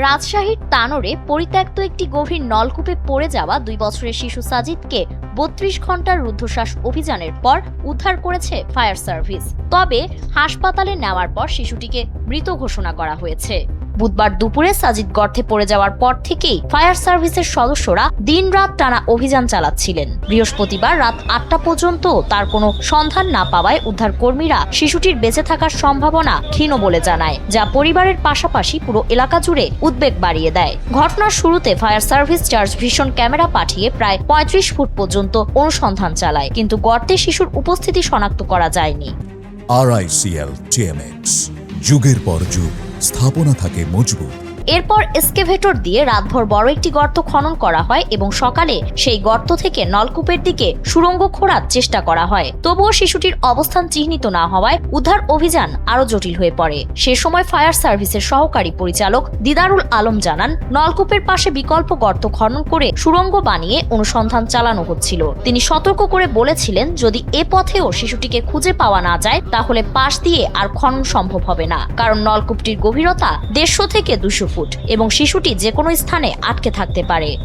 রাজশাহীর তানোরে পরিত্যক্ত একটি গভীর নলকূপে পড়ে যাওয়া 2 বছরের শিশু সাজিদকে 32 ঘন্টার রুদ্ধশ্বাস অভিযানের পর উদ্ধার করেছে ফায়ার সার্ভিস। তবে হাসপাতালে নেওয়ার পর শিশুটিকে মৃত ঘোষণা করা হয়েছে। বুধবার দুপুরে সাজিদ গর্তে পড়ে যাওয়ার পর থেকেই ফায়ার সার্ভিসের সদস্যরা দিনরাত টানা অভিযান চালাচ্ছিলেন। বৃহস্পতিবার রাত 8টা পর্যন্ত তার কোনো সন্ধান না পাওয়ায় উদ্ধারকর্মীরা শিশুটির বেঁচে থাকার সম্ভাবনা ক্ষীণ বলে জানায়, যা পরিবারের পাশাপাশি পুরো এলাকা জুড়ে উদ্বেগ বাড়িয়ে দেয়। ঘটনার শুরুতে fire service charge vision camera পাঠিয়ে প্রায় 35 ফুট পর্যন্ত অনুসন্ধান চালায়, কিন্তু গর্তে শিশুর উপস্থিতি শনাক্ত করা যায়নি। RICL TMX, যুগের পর যুগ স্থাপনা থাকে মজবুত। এরপর এক্সকেভেটর দিয়ে রাতভর বড় একটি গর্ত খনন করা হয় এবং সকালে সেই গর্ত থেকে নলকূপের দিকে সুড়ঙ্গ খোঁড়ার চেষ্টা করা হয়। তবুও শিশুটির অবস্থান চিহ্নিত না হওয়ায় উদ্ধার অভিযান আরো জটিল হয়ে পড়ে। সে সময় ফায়ার সার্ভিসের সহকারী পরিচালক দিদারুল আলম জানান, নলকূপের পাশে বিকল্প গর্ত খনন করে সুড়ঙ্গ বানিয়ে অনুসন্ধান চালানো হচ্ছিল। তিনি সতর্ক করে বলেছিলেন, যদি এ পথেও শিশুটিকে খুঁজে পাওয়া না যায় তাহলে পাশ দিয়ে আর খনন সম্ভব হবে না, কারণ নলকূপটির গভীরতা 150 থেকে 200 ফুট এবং শিশুটি যে কোনো স্থানে আটকে থাকতে পারে।